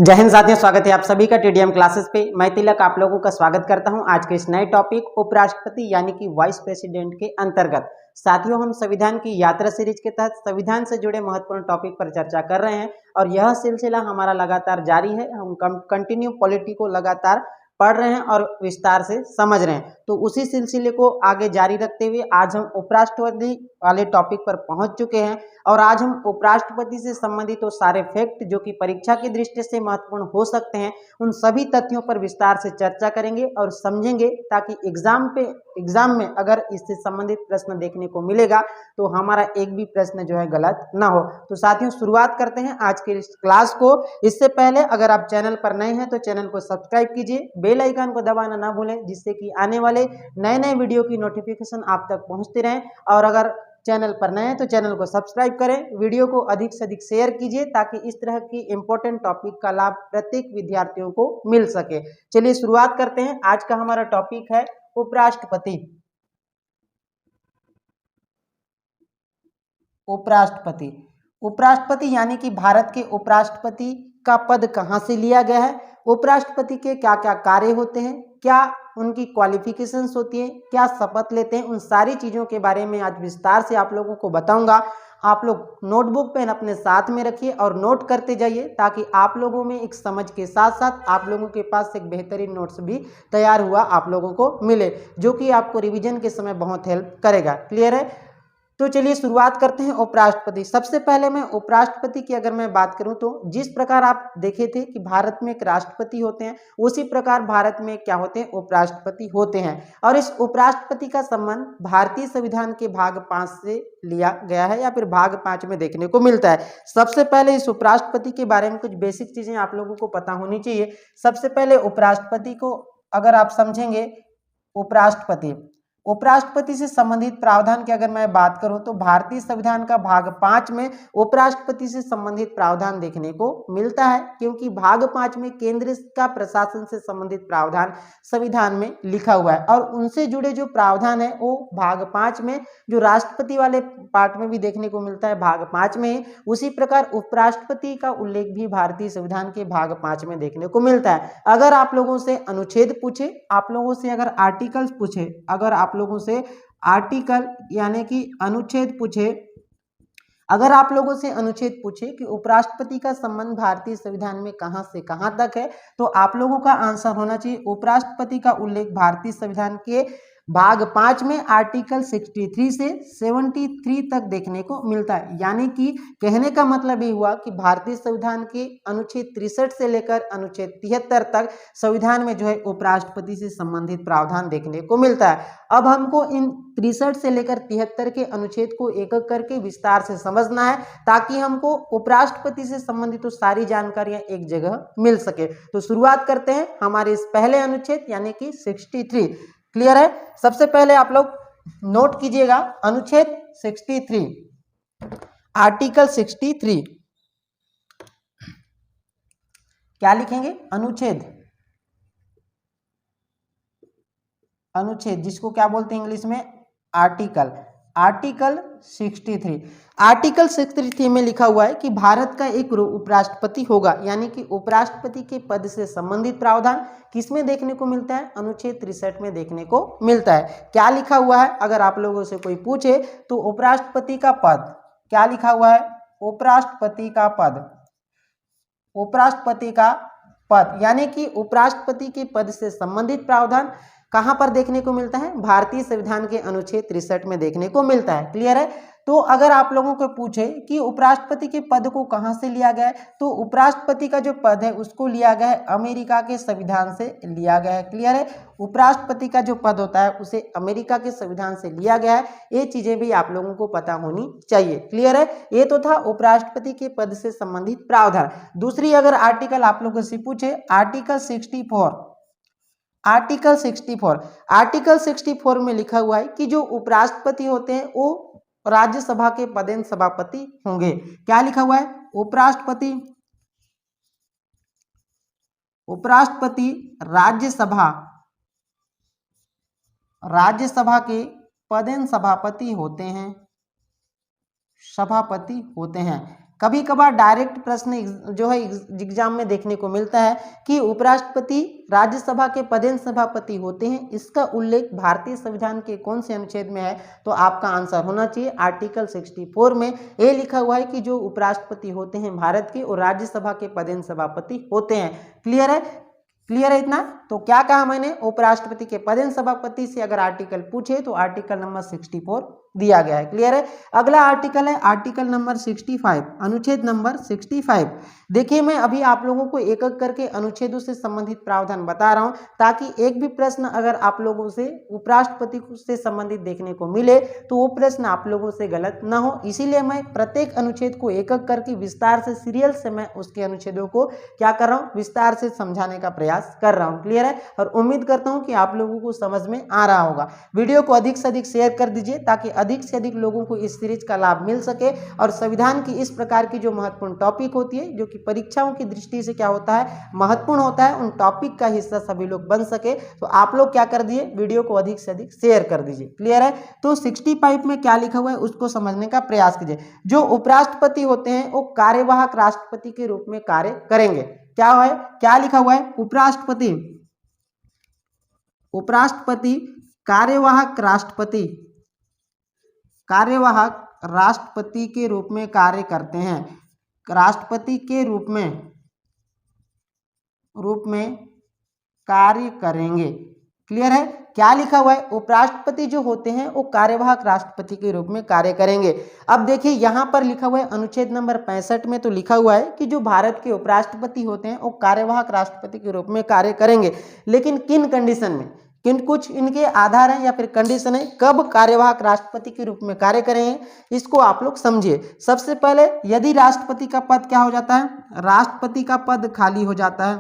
जय हिंद साथियों, स्वागत है आप सभी का टीडीएम क्लासेस पे। मैं तिलक आप लोगों का स्वागत करता हूं आज के इस नए टॉपिक उपराष्ट्रपति यानी कि वाइस प्रेसिडेंट के अंतर्गत। साथियों, हम संविधान की यात्रा सीरीज के तहत संविधान से जुड़े महत्वपूर्ण टॉपिक पर चर्चा कर रहे हैं और यह सिलसिला हमारा लगातार जारी है। हम कंटिन्यू पॉलिटी को लगातार पढ़ रहे हैं और विस्तार से समझ रहे हैं। तो उसी सिलसिले को आगे जारी रखते हुए आज हम उपराष्ट्रपति वाले टॉपिक पर पहुंच चुके हैं और आज हम उपराष्ट्रपति से संबंधित वो सारे फैक्ट जो कि परीक्षा की दृष्टि से महत्वपूर्ण हो सकते हैं, उन सभी तथ्यों पर विस्तार से चर्चा करेंगे और समझेंगे, ताकि एग्जाम में अगर इससे संबंधित प्रश्न देखने को मिलेगा तो हमारा एक भी प्रश्न जो है गलत ना हो। तो साथियों, शुरुआत करते हैं आज के इस क्लास को। इससे पहले अगर आप चैनल पर नए हैं तो चैनल को सब्सक्राइब कीजिए, बेल आइकन को दबाना ना भूलें, जिससे कि आने वाले नए नए वीडियो की नोटिफिकेशन आप तक पहुंचती रहे। और अगर चैनल पर नए हैं तो चैनल को सब्सक्राइब करें, वीडियो को अधिक से अधिक शेयर कीजिए, ताकि इस तरह की इंपॉर्टेंट टॉपिक का लाभ प्रत्येक विद्यार्थियों को मिल सके। चलिए शुरुआत करते हैं। आज का हमारा टॉपिक है उपराष्ट्रपति। उपराष्ट्रपति उपराष्ट्रपति यानी कि भारत के उपराष्ट्रपति का पद कहां से लिया गया है, उपराष्ट्रपति के क्या क्या कार्य होते हैं, क्या उनकी क्वालिफिकेशंस होती हैं, क्या शपथ लेते हैं, उन सारी चीज़ों के बारे में आज विस्तार से आप लोगों को बताऊंगा। आप लोग नोटबुक पेन अपने साथ में रखिए और नोट करते जाइए, ताकि आप लोगों में एक समझ के साथ साथ आप लोगों के पास एक बेहतरीन नोट्स भी तैयार हुआ आप लोगों को मिले, जो कि आपको रिवीजन के समय बहुत हेल्प करेगा। क्लियर है? तो चलिए शुरुआत करते हैं उपराष्ट्रपति। सबसे पहले मैं उपराष्ट्रपति की अगर मैं बात करूं तो जिस प्रकार आप देखे थे कि भारत में एक राष्ट्रपति होते हैं, उसी प्रकार भारत में क्या होते हैं, उपराष्ट्रपति होते हैं। और इस उपराष्ट्रपति का संबंध भारतीय संविधान के भाग 5 से लिया गया है या फिर भाग 5 में देखने को मिलता है। सबसे पहले इस उपराष्ट्रपति के बारे में कुछ बेसिक चीजें आप लोगों को पता होनी चाहिए। सबसे पहले उपराष्ट्रपति को अगर आप समझेंगे, उपराष्ट्रपति से संबंधित प्रावधान की अगर मैं बात करूं तो भारतीय संविधान का भाग 5 में उपराष्ट्रपति से संबंधित प्रावधान देखने को मिलता है, क्योंकि भाग 5 में केंद्र का प्रशासन से संबंधित प्रावधान संविधान में लिखा हुआ है और उनसे जुड़े जो प्रावधान है वो भाग 5 में, जो राष्ट्रपति वाले पार्ट में भी देखने को मिलता है भाग 5 में, उसी प्रकार उपराष्ट्रपति का उल्लेख भी भारतीय संविधान के भाग 5 में देखने को मिलता है। अगर आप लोगों से अनुच्छेद पूछे, आप लोगों से अगर आर्टिकल्स पूछे, अगर आप लोगों से आर्टिकल यानी कि अनुच्छेद पूछे, अगर आप लोगों से अनुच्छेद पूछे कि उपराष्ट्रपति का संबंध भारतीय संविधान में कहां से कहां तक है, तो आप लोगों का आंसर होना चाहिए उपराष्ट्रपति का उल्लेख भारतीय संविधान के भाग 5 में आर्टिकल 63 से 73 तक देखने को मिलता है। यानी कि कहने का मतलब ये हुआ कि भारतीय संविधान के अनुच्छेद 63 से लेकर अनुच्छेद 73 तक संविधान में जो है उपराष्ट्रपति से संबंधित प्रावधान देखने को मिलता है। अब हमको इन 63 से लेकर 73 के अनुच्छेद को एक एक करके विस्तार से समझना है, ताकि हमको उपराष्ट्रपति से संबंधित तो सारी जानकारियां एक जगह मिल सके। तो शुरुआत करते हैं हमारे इस पहले अनुच्छेद यानी कि 63। क्लियर है? सबसे पहले आप लोग नोट कीजिएगा अनुच्छेद 63, आर्टिकल 63। क्या लिखेंगे? अनुच्छेद जिसको क्या बोलते हैं इंग्लिश में? आर्टिकल 63। आर्टिकल 63 में लिखा हुआ है कि भारत का एक उपराष्ट्रपति होगा, यानी कि उपराष्ट्रपति के पद से संबंधित प्रावधान किसमें देखने को मिलता है? अनुच्छेद 63 में देखने को मिलता है। क्या लिखा हुआ है? अगर आप लोगों से कोई पूछे तो उपराष्ट्रपति का पद, क्या लिखा हुआ है? उपराष्ट्रपति का पद यानी कि उपराष्ट्रपति के पद से संबंधित प्रावधान कहां पर देखने को मिलता है? भारतीय संविधान के अनुच्छेद 63 में देखने को मिलता है। क्लियर है? तो अगर आप लोगों को पूछे कि उपराष्ट्रपति के पद को कहां से लिया गया है, तो उपराष्ट्रपति का जो पद है उसको लिया गया है अमेरिका के संविधान से लिया गया है। क्लियर है? उपराष्ट्रपति का जो पद होता है उसे अमेरिका के संविधान से लिया गया है। ये चीजें भी आप लोगों को पता होनी चाहिए। क्लियर है? ये तो था उपराष्ट्रपति के पद से संबंधित प्रावधान। दूसरी अगर आर्टिकल आप लोगों से पूछे, आर्टिकल 64 में लिखा हुआ है कि जो उपराष्ट्रपति होते हैं वो राज्यसभा के पदेन सभापति होंगे। क्या लिखा हुआ है? उपराष्ट्रपति राज्यसभा के पदेन सभापति होते हैं। कभी कभार डायरेक्ट प्रश्न जो है एग्जाम में देखने को मिलता है कि उपराष्ट्रपति राज्यसभा के पदेन सभापति होते हैं, इसका उल्लेख भारतीय संविधान के कौन से अनुच्छेद में है? तो आपका आंसर होना चाहिए आर्टिकल 64 में ये लिखा हुआ है कि जो उपराष्ट्रपति होते हैं भारत के और राज्यसभा के पदेन सभापति होते हैं। क्लियर है? क्लियर है इतना? तो क्या कहा मैंने, उपराष्ट्रपति के पदेन सभापति से अगर आर्टिकल पूछे तो आर्टिकल नंबर 64 दिया गया है। क्लियर है? अगला आर्टिकल है आर्टिकल नंबर 65, अनुच्छेद नंबर 65। देखिए मैं अभी आप लोगों को एक एक करके अनुच्छेदों से संबंधित प्रावधान बता रहा हूं ताकि एक भी प्रश्न अगर आप लोगों से उपराष्ट्रपति से संबंधित देखने को मिले तो वो प्रश्न आप लोगों से गलत ना हो, इसीलिए मैं प्रत्येक अनुच्छेद को एक एक करके विस्तार से सीरियल से मैं उसके अनुच्छेदों को क्या कर रहा हूँ, विस्तार से समझाने का प्रयास कर रहा हूँ। क्लियर है? और उम्मीद करता हूँ कि आप लोगों को समझ में आ रहा होगा। वीडियो को अधिक से अधिक शेयर कर दीजिए ताकि अधिक से अधिक लोगों को इस सीरीज का लाभ मिल सके और संविधान की इस प्रकार की जो महत्वपूर्ण टॉपिक होती है जो कि परीक्षाओं की दृष्टि से क्या होता है, महत्वपूर्ण होता है, उन टॉपिक का हिस्सा सभी लोग बन सके। तो आप लोग क्या कर दिए, वीडियो को अधिक से अधिक शेयर कर दीजिए। क्लियर है? तो 65 में क्या लिखा हुआ है उसको समझने का प्रयास कीजिए। जो उपराष्ट्रपति होते हैं वो कार्यवाहक राष्ट्रपति के रूप में कार्य करेंगे। क्या है, क्या लिखा हुआ है, उपराष्ट्रपति कार्यवाहक राष्ट्रपति के रूप में कार्य करते हैं, राष्ट्रपति के रूप में कार्य करेंगे। क्लियर है? क्या लिखा हुआ है, उपराष्ट्रपति जो होते हैं वो कार्यवाहक राष्ट्रपति के रूप में कार्य करेंगे। अब देखिए यहां पर लिखा हुआ है अनुच्छेद नंबर 65 में तो लिखा हुआ है कि जो भारत के उपराष्ट्रपति होते हैं वो कार्यवाहक राष्ट्रपति के रूप में कार्य करेंगे, लेकिन किन कंडीशन में, कुछ इनके आधार हैं या फिर कंडीशन है कब कार्यवाहक राष्ट्रपति के रूप में कार्य करेंगे, इसको आप लोग समझिए। सबसे पहले यदि राष्ट्रपति का पद क्या हो जाता है, राष्ट्रपति का पद खाली हो जाता है,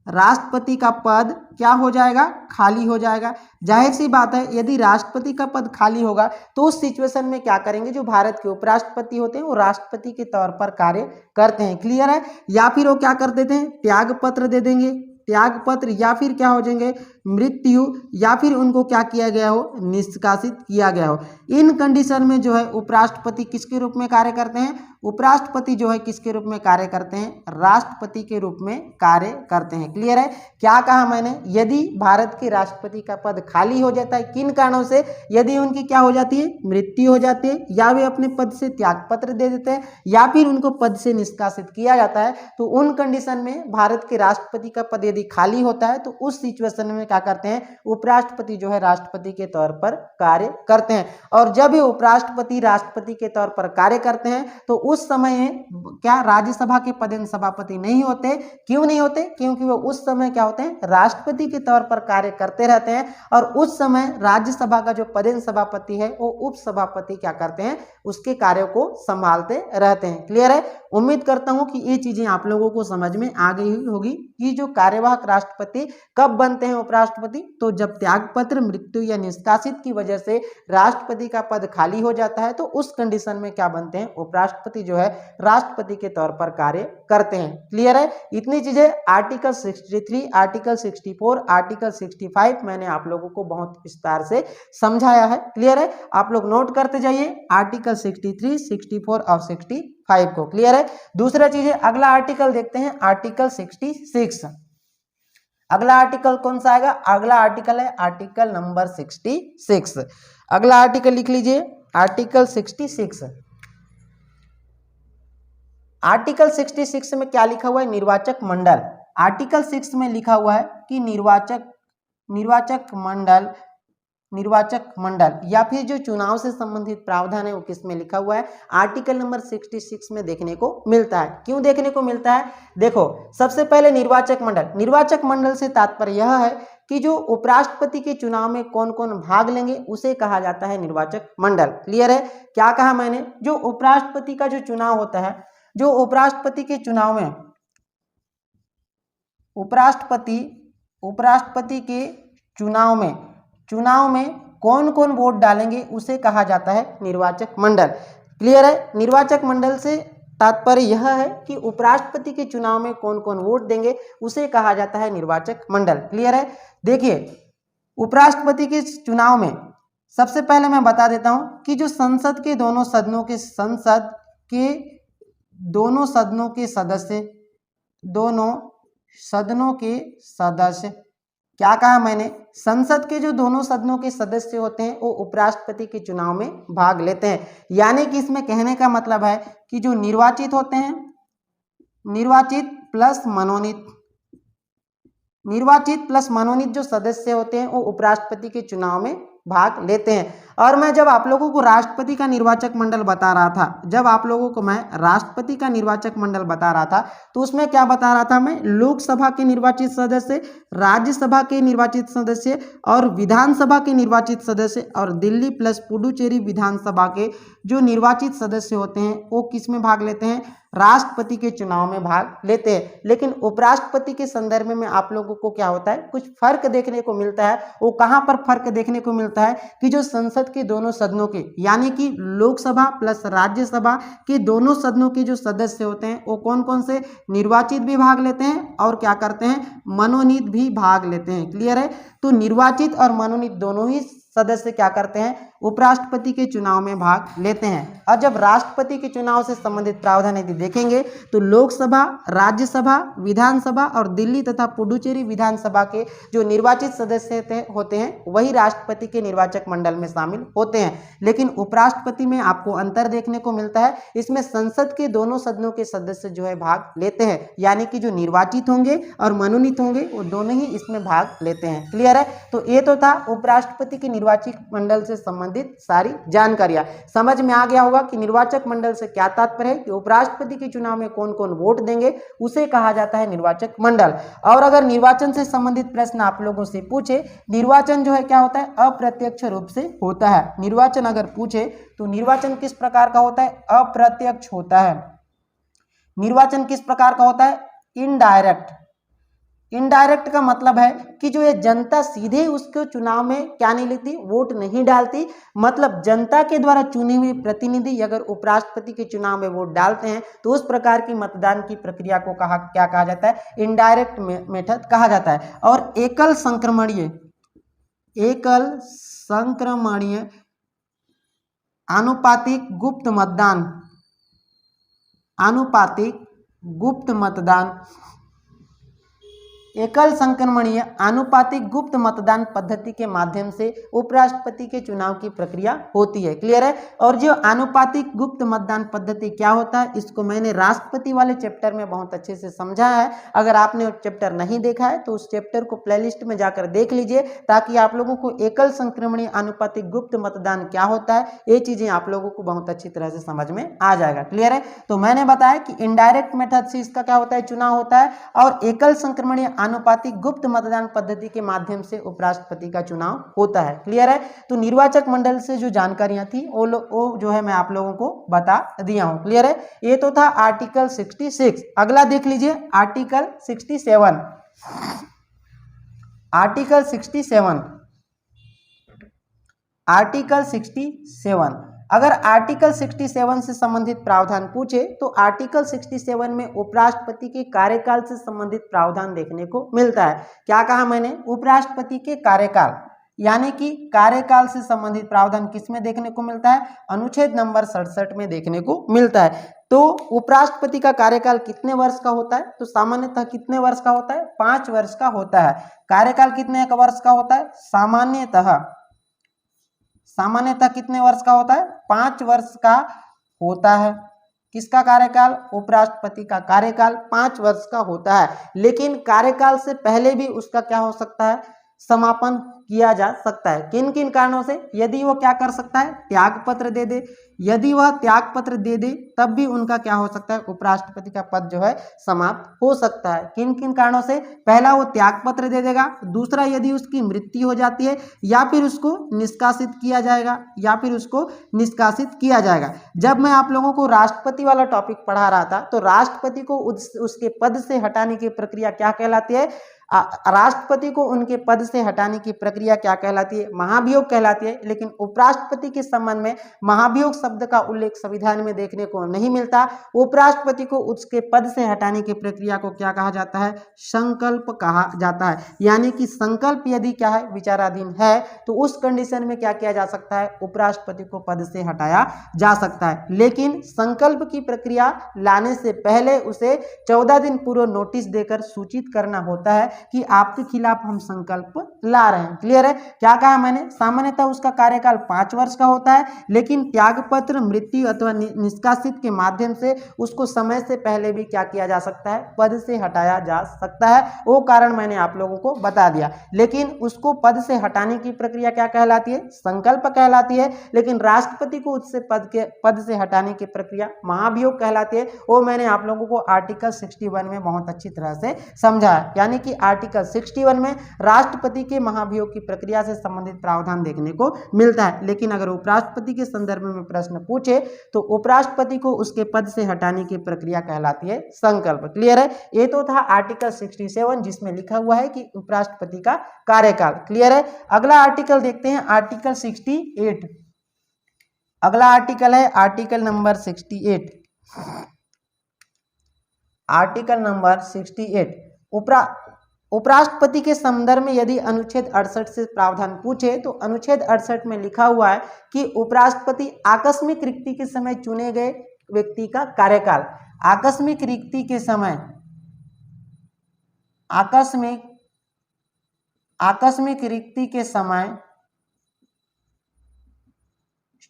राष्ट्रपति का पद क्या हो जाएगा, खाली हो जाएगा। जाहिर सी बात है यदि राष्ट्रपति का पद खाली होगा तो उस सिचुएशन में क्या करेंगे, जो भारत के उपराष्ट्रपति होते हैं वो राष्ट्रपति के तौर पर कार्य करते हैं। क्लियर है? या फिर वो क्या कर देते हैं, त्याग पत्र दे देंगे, त्याग पत्र, या फिर क्या हो जाएंगे, मृत्यु, या फिर उनको क्या किया गया हो, निष्कासित किया गया हो। इन कंडीशन में जो है उपराष्ट्रपति किसके रूप में कार्य करते हैं, उपराष्ट्रपति जो है किसके रूप में कार्य करते हैं, राष्ट्रपति के रूप में कार्य करते हैं। क्लियर है? क्या कहा मैंने, यदि भारत के राष्ट्रपति का पद खाली हो जाता है, किन कारणों से, यदि उनकी क्या हो जाती है, मृत्यु हो जाती है, या वे अपने पद से त्याग पत्र दे देते हैं, या फिर उनको पद से निष्कासित किया जाता है, तो उन कंडीशन में भारत के राष्ट्रपति का पद यदि खाली होता है तो उस सिचुएशन में क्या करते हैं, उपराष्ट्रपति जो है राष्ट्रपति के तौर पर कार्य करते हैं। और जब ये उपराष्ट्रपति राष्ट्रपति के तौर पर कार्य करते हैं तो उस समय क्या राज्यसभा के पदेन सभापति नहीं होते। क्यों नहीं होते? क्योंकि वो उस समय क्या होते हैं, राष्ट्रपति के तौर पर कार्य करते रहते हैं और उस समय राज्यसभा का जो पदेन सभापति है वो उप सभापति क्या करते हैं, उसके कार्यों को संभालते रहते हैं। क्लियर है? उम्मीद करता हूं कि ये चीजें आप लोगों को समझ में आ गई होगी कि जो कार्यवाहक राष्ट्रपति कब बनते हैं उपराष्ट्रपति, तो जब त्यागपत्र, मृत्यु या निष्कासित की वजह से राष्ट्रपति का पद खाली हो जाता है तो उस कंडीशन में क्या बनते हैं, उपराष्ट्रपति जो है राष्ट्रपति के तौर पर कार्य करते हैं। क्लियर है? इतनी चीजें आर्टिकल 63, आर्टिकल 64, आर्टिकल 65 मैंने आप लोगों को बहुत विस्तार से समझाया है। क्लियर है? आप लोग नोट करते जाइए आर्टिकल 63, 64 और 65 को। क्लियर है? दूसरा चीज है, अगला आर्टिकल देखते हैं, आर्टिकल 66। अगला आर्टिकल कौन सा आएगा, अगला आर्टिकल है आर्टिकल नंबर 66। अगला आर्टिकल लिख लीजिए, आर्टिकल 66। आर्टिकल 66 में क्या लिखा हुआ है, निर्वाचक मंडल। आर्टिकल 6 में लिखा हुआ है कि निर्वाचक मंडल या फिर जो चुनाव से संबंधित प्रावधान है वो किस में लिखा हुआ है, आर्टिकल नंबर 66 में देखने को मिलता है। क्यों देखने को मिलता है, देखो सबसे पहले निर्वाचक मंडल से तात्पर्य यह है कि जो उपराष्ट्रपति के चुनाव में कौन कौन भाग लेंगे उसे कहा जाता है निर्वाचक मंडल। क्लियर है? क्या कहा मैंने, जो उपराष्ट्रपति का जो चुनाव होता है, जो उपराष्ट्रपति के चुनाव में उपराष्ट्रपति के चुनाव में कौन कौन वोट डालेंगे उसे कहा जाता है निर्वाचक मंडल। क्लियर है? निर्वाचक मंडल से तात्पर्य यह है कि उपराष्ट्रपति के चुनाव में कौन कौन वोट देंगे उसे कहा जाता है निर्वाचक मंडल। क्लियर है? देखिए उपराष्ट्रपति के चुनाव में सबसे पहले मैं बता देता हूं कि जो संसद के दोनों सदनों के दोनों सदनों के सदस्य, दोनों सदनों के सदस्य, क्या कहा मैंने, संसद के जो दोनों सदनों के सदस्य होते हैं वो उपराष्ट्रपति के चुनाव में भाग लेते हैं। यानी कि इसमें कहने का मतलब है कि जो निर्वाचित होते हैं, निर्वाचित प्लस मनोनीत, निर्वाचित प्लस मनोनीत जो सदस्य होते हैं वो उपराष्ट्रपति के चुनाव में भाग लेते हैं। और मैं जब आप लोगों को राष्ट्रपति का निर्वाचक मंडल बता रहा था, जब आप लोगों को मैं राष्ट्रपति का निर्वाचक मंडल बता रहा था, तो उसमें क्या बता रहा था मैं, लोकसभा के निर्वाचित सदस्य, राज्यसभा के निर्वाचित सदस्य और विधानसभा के निर्वाचित सदस्य और दिल्ली प्लस पुडुचेरी विधानसभा के जो निर्वाचित सदस्य होते हैं वो किस में भाग लेते हैं, राष्ट्रपति के चुनाव में भाग लेते हैं। लेकिन उपराष्ट्रपति के संदर्भ में आप लोगों को क्या होता है, कुछ फर्क देखने को मिलता है। वो कहां पर फर्क देखने को मिलता है कि जो संसद के दोनों सदनों के, यानी कि लोकसभा प्लस राज्यसभा के दोनों सदनों के जो सदस्य होते हैं वो कौन कौन से, निर्वाचित भी भाग लेते हैं और क्या करते हैं, मनोनीत भी भाग लेते हैं। क्लियर है। तो निर्वाचित और मनोनीत दोनों ही सदस्य क्या करते हैं, उपराष्ट्रपति के चुनाव में भाग लेते हैं। और जब राष्ट्रपति के चुनाव से संबंधित प्रावधान यदि देखेंगे तो लोकसभा, राज्यसभा, विधानसभा और दिल्ली तथा पुडुचेरी विधानसभा के जो निर्वाचित सदस्य होते हैं वही राष्ट्रपति के निर्वाचक मंडल में शामिल होते हैं। लेकिन उपराष्ट्रपति में आपको अंतर देखने को मिलता है, इसमें संसद के दोनों सदनों के सदस्य जो है भाग लेते हैं, यानी कि जो निर्वाचित होंगे और मनोनीत होंगे वो दोनों ही इसमें भाग लेते हैं। क्लियर है। तो ये तो था उपराष्ट्रपति के निर्वाचक मंडल से संबंधित सारी जानकारियां। समझ में आ गया होगा कि निर्वाचक मंडल से क्या तात्पर्य है, कि उपराष्ट्रपति के चुनाव में कौन कौन वोट देंगे उसे कहा जाता है निर्वाचक मंडल। और अगर निर्वाचन से संबंधित प्रश्न आप लोगों से पूछे, निर्वाचन जो है क्या होता है, अप्रत्यक्ष रूप से होता है। निर्वाचन अगर पूछे तो निर्वाचन किस प्रकार का होता है, अप्रत्यक्ष होता है। निर्वाचन किस प्रकार का होता है, इनडायरेक्ट। इनडायरेक्ट का मतलब है कि जो ये जनता सीधे उसके चुनाव में क्या नहीं लेती, वोट नहीं डालती। मतलब जनता के द्वारा चुने हुए प्रतिनिधि अगर उपराष्ट्रपति के चुनाव में वोट डालते हैं तो उस प्रकार की मतदान की प्रक्रिया को क्या कहा जाता है, इनडायरेक्ट मेथड कहा जाता है। और एकल संक्रमणीय आनुपातिक गुप्त मतदान, एकल संक्रमणीय आनुपातिक गुप्त मतदान पद्धति के माध्यम से उपराष्ट्रपति के चुनाव की प्रक्रिया होती है। क्लियर है। और जो आनुपातिक गुप्त मतदान पद्धति क्या होता है, इसको मैंने राष्ट्रपति वाले चैप्टर में बहुत अच्छे से समझा है। अगर आपने वो चैप्टर नहीं देखा है तो उस चैप्टर को प्लेलिस्ट में जाकर देख लीजिए, ताकि आप लोगों को एकल संक्रमणीय आनुपातिक गुप्त मतदान क्या होता है ये चीजें आप लोगों को बहुत अच्छी तरह से समझ में आ जाएगा। क्लियर है। तो मैंने बताया कि इनडायरेक्ट मेथड से इसका क्या होता है, चुनाव होता है, और एकल संक्रमणीय आनुपातिक गुप्त मतदान पद्धति के माध्यम से उपराष्ट्रपति का चुनाव होता है। क्लियर है। तो निर्वाचक मंडल से जो जानकारियां थी वो जो है मैं आप लोगों को बता दिया हूं। क्लियर है। ये तो था आर्टिकल 66। अगला देख लीजिए आर्टिकल 67। Article 67, article 67। अगर आर्टिकल 67 से संबंधित प्रावधान पूछे तो आर्टिकल 67 में उपराष्ट्रपति के कार्यकाल से संबंधित प्रावधान देखने को मिलता है। क्या कहा मैंने, उपराष्ट्रपति के कार्यकाल, यानी कि कार्यकाल से संबंधित प्रावधान किसमें देखने को मिलता है, अनुच्छेद नंबर 67 में देखने को मिलता है। तो उपराष्ट्रपति का कार्यकाल कितने वर्ष का होता है, तो सामान्यतः कितने वर्ष का होता है, 5 वर्ष का होता है। कार्यकाल कितने वर्ष का होता है, सामान्यतः कितने वर्ष का होता है, 5 वर्ष का होता है। किसका कार्यकाल, उपराष्ट्रपति का कार्यकाल 5 वर्ष का होता है। लेकिन कार्यकाल से पहले भी उसका क्या हो सकता है, समापन किया जा सकता है। किन किन कारणों से, यदि वो क्या कर सकता है, त्याग पत्र दे दे। यदि वह त्याग पत्र दे दे तब भी उनका क्या हो सकता है, उपराष्ट्रपति का पद जो है समाप्त हो सकता है। किन किन कारणों से, पहला वो त्याग पत्र दे देगा, दूसरा यदि उसकी मृत्यु हो जाती है, या फिर उसको निष्कासित किया जाएगा। जब मैं आप लोगों को राष्ट्रपति वाला टॉपिक पढ़ा रहा था तो राष्ट्रपति को उसके पद से हटाने की प्रक्रिया क्या कहलाती है, राष्ट्रपति को उनके पद से हटाने की प्रक्रिया क्या कहलाती है? महाभियोग कहलाती है। लेकिन उपराष्ट्रपति के संबंध में महाभियोग शब्द का उल्लेख संविधान में देखने को नहीं मिलता। उपराष्ट्रपति को उसके पद से हटाने की प्रक्रिया को क्या कहा जाता है? संकल्प कहा जाता है। यानी कि संकल्प यदि क्या है? विचाराधीन है, तो उस कंडीशन में क्या किया जा सकता है? उपराष्ट्रपति को पद से हटाया जा सकता है। लेकिन संकल्प की प्रक्रिया लाने से पहले उसे 14 दिन पूर्व नोटिस देकर सूचित करना होता है कि आपके खिलाफ हम संकल्प ला रहे हैं। क्लियर है? क्या कहा मैंने? सामान्यतः उसका कार्यकाल 5 वर्ष का होता है, लेकिन त्यागपत्र, मृत्यु अथवा निष्कासित के माध्यम से उसको समय से पहले भी क्या किया जा सकता है? पद से हटाया जा सकता है। वो कारण मैंने आप लोगों को बता दिया। लेकिन उसको पद से हटाने की प्रक्रिया क्या कहलाती है? संकल्प कहलाती है। लेकिन राष्ट्रपति को उससे पद से हटाने की प्रक्रिया महाभियोग कहलाती है। वो मैंने आप लोगों को आर्टिकल 61 में बहुत अच्छी तरह से समझा है। यानी कि आर्टिकल 61 में राष्ट्रपति के महाभियोग की प्रक्रिया से संबंधित प्रावधान देखने को मिलता है। लेकिन अगर उपराष्ट्रपति के संदर्भ में प्रश्न पूछे तो उपराष्ट्रपति को उसके पद से हटाने की प्रक्रिया कहलाती है संकल्प। क्लियर है? ये तो था आर्टिकल 67 जिसमें लिखा हुआ है कि उपराष्ट्रपति का कार्यकाल। क्लियर है? अगला आर्टिकल देखते हैं, आर्टिकल 68। अगला आर्टिकल है आर्टिकल नंबर 68। आर्टिकल नंबर 68 उपराष्ट्रपति के संदर्भ में यदि अनुच्छेद 68 से प्रावधान पूछे तो अनुच्छेद 68 में लिखा हुआ है कि उपराष्ट्रपति आकस्मिक रिक्ति के समय चुने गए व्यक्ति का कार्यकाल, आकस्मिक रिक्ति के समय, आकस्मिक रिक्ति के समय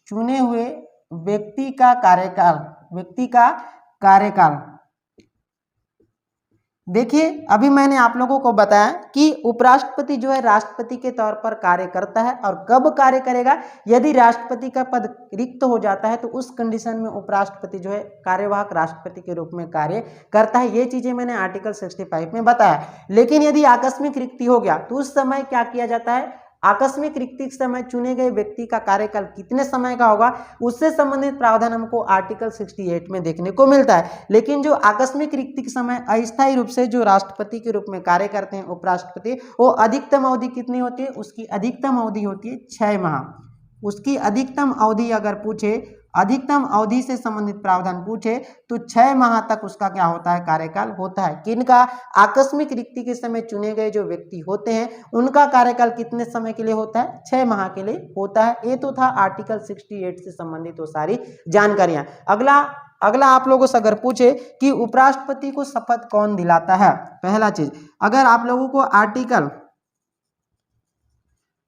चुने हुए व्यक्ति का कार्यकाल, देखिए अभी मैंने आप लोगों को बताया कि उपराष्ट्रपति जो है राष्ट्रपति के तौर पर कार्य करता है। और कब कार्य करेगा? यदि राष्ट्रपति का पद रिक्त हो जाता है तो उस कंडीशन में उपराष्ट्रपति जो है कार्यवाहक राष्ट्रपति के रूप में कार्य करता है। ये चीजें मैंने आर्टिकल 65 में बताया। लेकिन यदि आकस्मिक रिक्ति हो गया तो उस समय क्या किया जाता है? आकस्मिक रिक्ति के समय चुने गए व्यक्ति का कार्यकाल कितने समय का होगा, उससे संबंधित प्रावधान हमको आर्टिकल 68 में देखने को मिलता है। लेकिन जो आकस्मिक रिक्ति के समय अस्थायी रूप से जो राष्ट्रपति के रूप में कार्य करते हैं उपराष्ट्रपति, वो अधिकतम अवधि कितनी होती है? उसकी अधिकतम अवधि होती है 6 माह। उसकी अधिकतम अवधि अगर पूछे, अधिकतम अवधि से संबंधित प्रावधान पूछे तो 6 माह तक उसका क्या होता है? कार्यकाल होता है। किनका? आकस्मिक रिक्ति के समय चुने गए जो व्यक्ति होते हैं उनका कार्यकाल कितने समय के लिए होता है? 6 माह के लिए होता है। ये तो था आर्टिकल 68 से संबंधित वो सारी जानकारियां। अगला आप लोगों से अगर पूछे कि उपराष्ट्रपति को शपथ कौन दिलाता है, पहला चीज अगर आप लोगों को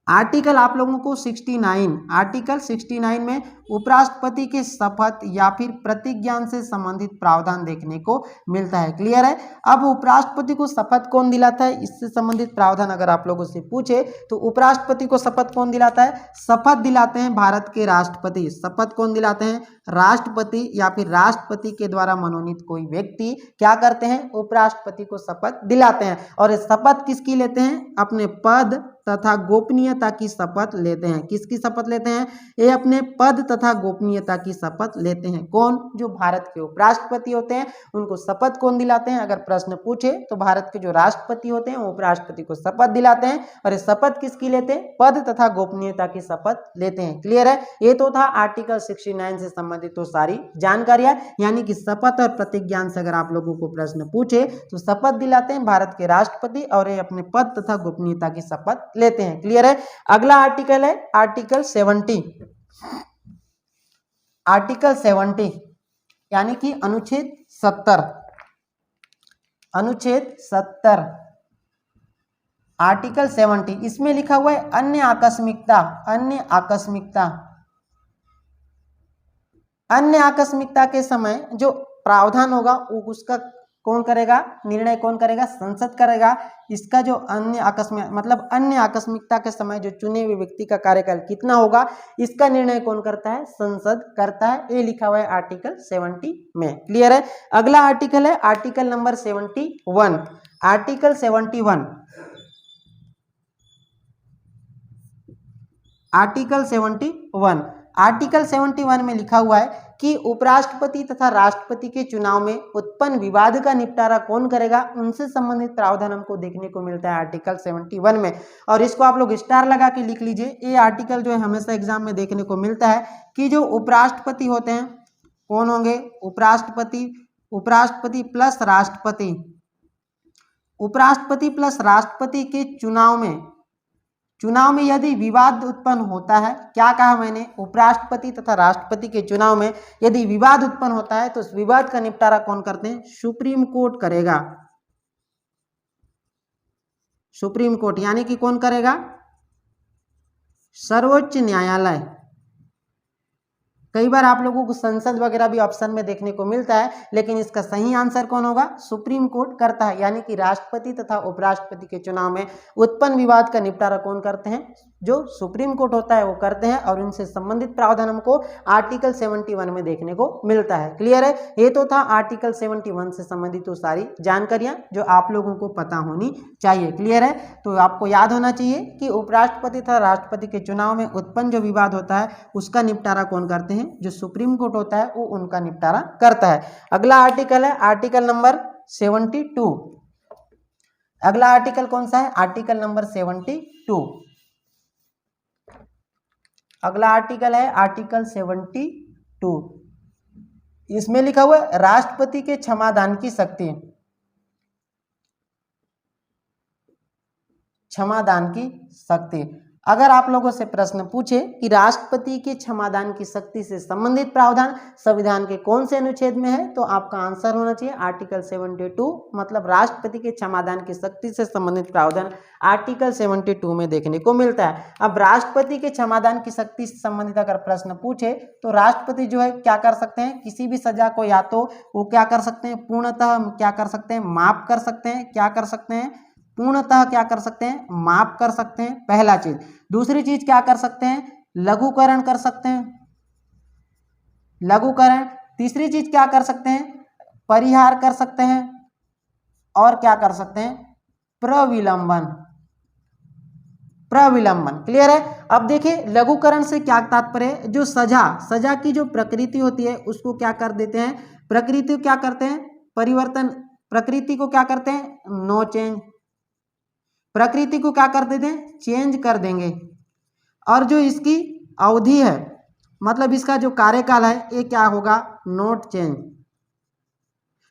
आर्टिकल आप लोगों को 69, आर्टिकल 69 में उपराष्ट्रपति के शपथ या फिर प्रतिज्ञान से संबंधित प्रावधान देखने को मिलता है। क्लियर है? अब उपराष्ट्रपति को शपथ कौन दिलाता है, इससे संबंधित प्रावधान अगर आप लोगों से पूछे तो उपराष्ट्रपति को शपथ कौन दिलाता है? शपथ दिलाते हैं भारत के राष्ट्रपति। शपथ कौन दिलाते हैं? राष्ट्रपति या फिर राष्ट्रपति के द्वारा मनोनीत कोई व्यक्ति क्या करते हैं? उपराष्ट्रपति को शपथ दिलाते हैं। और शपथ किसकी लेते हैं? अपने पद तथा गोपनीयता की शपथ लेते हैं। किसकी शपथ लेते हैं? ये अपने पद तथा गोपनीयता की शपथ लेते हैं। कौन? जो भारत के उपराष्ट्रपति होते हैं उनको शपथ कौन दिलाते हैं? अगर प्रश्न पूछे तो भारत के जो राष्ट्रपति होते हैं वो उपराष्ट्रपति को शपथ दिलाते हैं। और ये शपथ किसकी लेते हैं? पद तथा गोपनीयता की शपथ लेते हैं। क्लियर है? ये तो था आर्टिकल 69 से संबंधित तो सारी जानकारियां। यानी कि शपथ और प्रतिज्ञान से अगर आप लोगों को प्रश्न पूछे तो शपथ दिलाते हैं भारत के राष्ट्रपति और ये अपने पद तथा गोपनीयता की शपथ लेते हैं। क्लियर है? अगला आर्टिकल है आर्टिकल 70। आर्टिकल 70 यानी कि अनुच्छेद 70। अनुच्छेद 70 आर्टिकल 70 इसमें लिखा हुआ है अन्य आकस्मिकता। अन्य आकस्मिकता के समय जो प्रावधान होगा उसका कौन करेगा? निर्णय कौन करेगा? संसद करेगा। इसका जो अन्य आकस्मिकता के समय जो चुने हुए व्यक्ति का कार्यकाल कितना होगा इसका निर्णय कौन करता है? संसद करता है। ये लिखा हुआ है आर्टिकल 70 में। क्लियर है? अगला आर्टिकल है article number 71। Article 71 article 71 article 71 में लिखा हुआ है कि उपराष्ट्रपति तथा राष्ट्रपति के चुनाव में उत्पन्न विवाद का निपटारा कौन करेगा, उनसे संबंधित प्रावधान हमको देखने को मिलता है आर्टिकल 71 में। और इसको आप लोग स्टार लगा के लिख लीजिए। ये आर्टिकल जो है हमेशा एग्जाम में देखने को मिलता है कि जो उपराष्ट्रपति होते हैं कौन होंगे, उपराष्ट्रपति प्लस राष्ट्रपति, उपराष्ट्रपति प्लस राष्ट्रपति के चुनाव में यदि विवाद उत्पन्न होता है, क्या कहा मैंने, उपराष्ट्रपति तथा राष्ट्रपति के चुनाव में यदि विवाद उत्पन्न होता है तो उस विवाद का निपटारा कौन करते हैं, सुप्रीम कोर्ट करेगा। सुप्रीम कोर्ट यानी कि कौन करेगा, सर्वोच्च न्यायालय। कई बार आप लोगों को संसद वगैरह भी ऑप्शन में देखने को मिलता है, लेकिन इसका सही आंसर कौन होगा, सुप्रीम कोर्ट करता है। यानी कि राष्ट्रपति तथा उपराष्ट्रपति के चुनाव में उत्पन्न विवाद का निपटारा कौन करते हैं, जो सुप्रीम कोर्ट होता है वो करते हैं। और उनसे संबंधित प्रावधान हमको आर्टिकल 71 में देखने को मिलता है। क्लियर है, ये तो था आर्टिकल 71 से संबंधित वो सारी जानकारियां जो आप लोगों को पता होनी चाहिए। क्लियर है, तो आपको याद होना चाहिए कि उपराष्ट्रपति तथा राष्ट्रपति के चुनाव में उत्पन्न जो विवाद होता है उसका निपटारा कौन करते हैं, जो सुप्रीम कोर्ट होता है वो उनका निपटारा करता है। अगला आर्टिकल है आर्टिकल नंबर 72। अगला आर्टिकल कौन सा है, आर्टिकल नंबर 72। अगला आर्टिकल है आर्टिकल 72। इसमें लिखा हुआ है राष्ट्रपति के क्षमादान की शक्ति, क्षमादान की शक्ति। अगर आप लोगों से प्रश्न पूछे कि राष्ट्रपति के क्षमादान की शक्ति से संबंधित प्रावधान संविधान के कौन से अनुच्छेद में है, तो आपका आंसर होना चाहिए आर्टिकल 72। मतलब राष्ट्रपति के क्षमादान की शक्ति से संबंधित प्रावधान आर्टिकल 72 में देखने को मिलता है। अब राष्ट्रपति के क्षमादान की शक्ति से संबंधित अगर प्रश्न पूछे तो राष्ट्रपति जो है क्या कर सकते हैं, किसी भी सजा को या तो वो क्या कर सकते हैं, पूर्णतः क्या कर सकते हैं, माफ कर सकते हैं। क्या कर सकते हैं, पूर्णतः क्या कर सकते हैं, माफ कर सकते हैं, पहला चीज। दूसरी चीज क्या कर सकते हैं, लघुकरण कर सकते हैं, लघुकरण। तीसरी चीज क्या कर सकते हैं, परिहार कर सकते हैं। और क्या कर सकते हैं, प्रविलंबन, प्रविलंबन। क्लियर है। अब देखिए लघुकरण से क्या तात्पर्य है, जो सजा की जो प्रकृति होती है उसको क्या कर देते हैं, प्रकृति क्या करते हैं, परिवर्तन, प्रकृति को क्या करते हैं, नो चेंज, प्रकृति को क्या कर देते हैं, चेंज कर देंगे। और जो इसकी अवधि है, मतलब इसका जो कार्यकाल है, ये क्या होगा, नोट चेंज,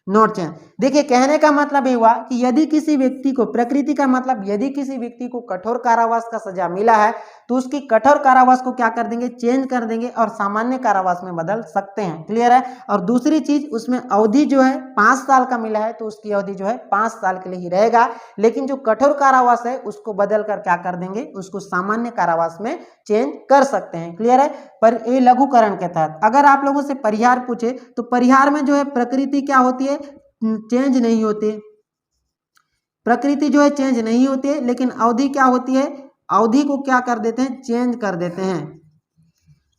नोट चेंज। देखिए कहने का मतलब ये हुआ कि यदि किसी व्यक्ति को, प्रकृति का मतलब यदि किसी व्यक्ति को कठोर कारावास का सजा मिला है तो उसकी कठोर कारावास को क्या कर देंगे, चेंज कर देंगे और सामान्य कारावास में बदल सकते हैं। क्लियर है। और दूसरी चीज, उसमें अवधि जो है 5 साल का मिला है तो उसकी अवधि जो है 5 साल के लिए ही रहेगा। लेकिन जो कठोर कारावास है उसको बदल कर क्या कर देंगे, उसको सामान्य कारावास में चेंज कर सकते हैं। क्लियर है। पर ये लघुकरण के तहत। अगर आप लोगों से परिहार पूछे तो परिहार में जो है प्रकृति क्या होती है, चेंज नहीं होती, प्रकृति जो है चेंज नहीं होती है, लेकिन अवधि क्या होती है, अवधि को क्या कर देते हैं, चेंज कर देते हैं,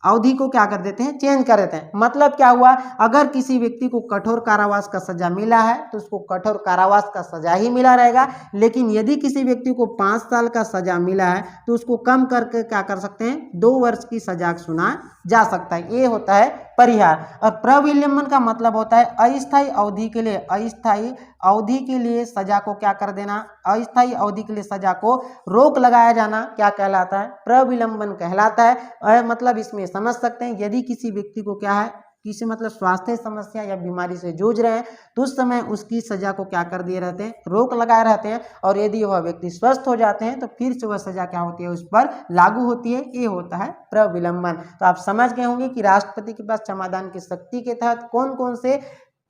अवधि को क्या कर देते हैं, चेंज कर देते हैं। मतलब क्या हुआ, अगर किसी व्यक्ति को कठोर कारावास का सजा मिला है तो उसको कठोर कारावास का सजा ही मिला रहेगा। लेकिन यदि किसी व्यक्ति को 5 साल का सजा मिला है तो उसको कम करके क्या कर सकते हैं, 2 वर्ष की सजा सुना जा सकता है। ये होता है परिहार। और प्रविलंबन का मतलब होता है अस्थायी अवधि के लिए, अस्थायी अवधि के लिए सजा को क्या कर देना, अस्थायी अवधि के लिए सजा को रोक लगाया जाना क्या कहलाता है, प्रविलंबन कहलाता है। मतलब इसमें समझ सकते हैं यदि किसी व्यक्ति को क्या है, किसी मतलब स्वास्थ्य समस्या या बीमारी से जूझ रहे हैं तो उस समय उसकी सजा को क्या कर दिए रहते हैं, रोक लगाए रहते हैं। और यदि वह व्यक्ति स्वस्थ हो जाते हैं तो फिर से वह सजा क्या होती है, उस पर लागू होती है। ये होता है प्रविलंबन। तो आप समझ गए होंगे कि राष्ट्रपति के पास क्षमादान की शक्ति के तहत कौन कौन से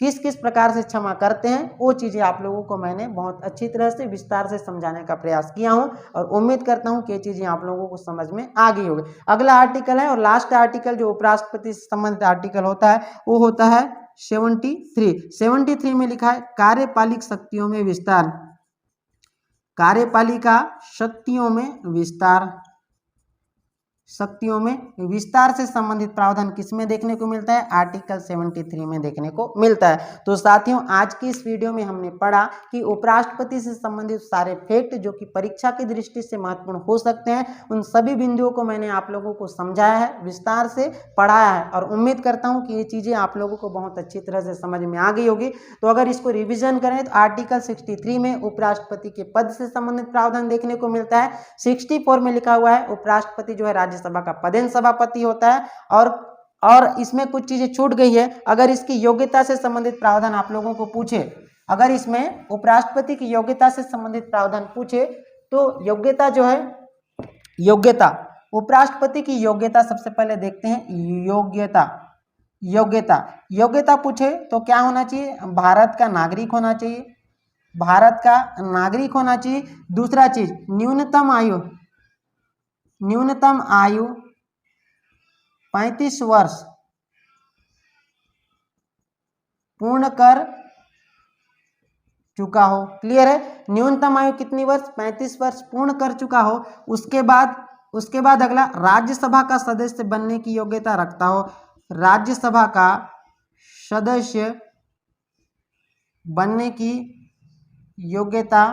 किस किस प्रकार से क्षमा करते हैं, वो चीज़ें आप लोगों को मैंने बहुत अच्छी तरह से विस्तार से समझाने का प्रयास किया हूं और उम्मीद करता हूं कि ये चीज़ें आप लोगों को समझ में आ गई होगी। अगला आर्टिकल है और लास्ट आर्टिकल जो उपराष्ट्रपति से संबंधित आर्टिकल होता है वो होता है 73 में लिखा है कार्यपालिक शक्तियों में विस्तार, कार्यपालिका शक्तियों में विस्तार, शक्तियों में विस्तार से संबंधित प्रावधान किसमें देखने को मिलता है? आर्टिकल 73 में देखने को मिलता है। तो साथियों, आज की इस वीडियो में हमने पढ़ा कि उपराष्ट्रपति से संबंधित सारे फैक्ट जो कि परीक्षा की दृष्टि से महत्वपूर्ण हो सकते हैं, उन सभी बिंदुओं को मैंने आप लोगों को समझाया है, विस्तार से पढ़ाया है और उम्मीद करता हूं कि ये चीजें आप लोगों को बहुत अच्छी तरह से समझ में आ गई होगी। तो अगर इसको रिविजन करें तो आर्टिकल 63 में उपराष्ट्रपति के पद से संबंधित प्रावधान देखने को मिलता है। 64 में लिखा हुआ है उपराष्ट्रपति जो है राज्यसभा का पदेन सभापति होता है। और इसमें कुछ चीजें छूट गई है। अगर इसकी योग्यता से संबंधित प्रावधान आप लोगों को पूछे, अगर इसमें उपराष्ट्रपति की योग्यता से संबंधित प्रावधान पूछे तो योग्यता जो है, योग्यता, उपराष्ट्रपति की योग्यता सबसे पहले देखते हैं। योग्यता पूछे तो क्या होना चाहिए? भारत का नागरिक होना चाहिए, भारत का नागरिक होना चाहिए। दूसरा चीज, न्यूनतम आयु 35 वर्ष पूर्ण कर चुका हो। क्लियर है? न्यूनतम आयु कितनी वर्ष? 35 वर्ष पूर्ण कर चुका हो। उसके बाद अगला, राज्यसभा का सदस्य बनने की योग्यता रखता हो। राज्यसभा का सदस्य बनने की योग्यता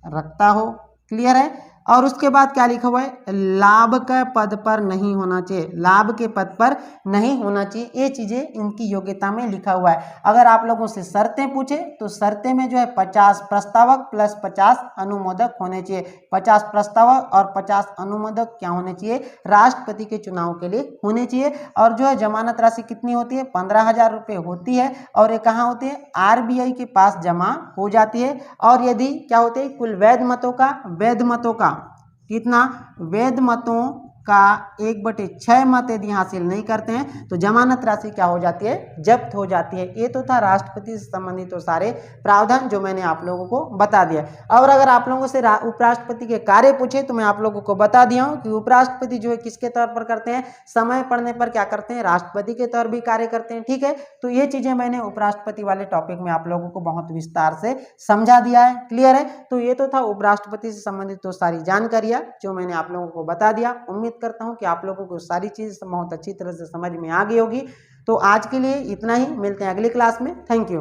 रखता हो। क्लियर है? और उसके बाद क्या लिखा हुआ है? लाभ के पद पर नहीं होना चाहिए, लाभ के पद पर नहीं होना चाहिए। ये चीजें इनकी योग्यता में लिखा हुआ है। अगर आप लोगों से शर्तें पूछे तो शर्तें में जो है 50 प्रस्तावक प्लस 50 अनुमोदक होने चाहिए। 50 प्रस्तावक और 50 अनुमोदक क्या होने चाहिए? राष्ट्रपति के चुनाव के लिए होने चाहिए। और जो है जमानत राशि कितनी होती है? 15,000 रुपये होती है। और ये कहाँ होती है? RBI के पास जमा हो जाती है। और यदि क्या होते हैं? कुल वैध मतों का कितना? वैध मतों का 1/6 मत यदि हासिल नहीं करते हैं तो जमानत राशि क्या हो जाती है? जब्त हो जाती है। ये तो था राष्ट्रपति से संबंधित तो सारे प्रावधान जो मैंने आप लोगों को बता दिया। और अगर आप लोगों से उपराष्ट्रपति के कार्य पूछे तो मैं आप लोगों को बता दिया हूं कि उपराष्ट्रपति जो है किसके तौर पर करते हैं? समय पड़ने पर क्या करते हैं? राष्ट्रपति के तौर भी कार्य करते हैं। ठीक है, तो ये चीजें मैंने उपराष्ट्रपति वाले टॉपिक में आप लोगों को बहुत विस्तार से समझा दिया है। क्लियर है? तो ये तो था उपराष्ट्रपति से संबंधित तो सारी जानकारियां जो मैंने आप लोगों को बता दिया। उम्मीद करता हूं कि आप लोगों को सारी चीज बहुत अच्छी तरह से समझ में आ गई होगी। तो आज के लिए इतना ही, मिलते हैं अगली क्लास में। Thank you.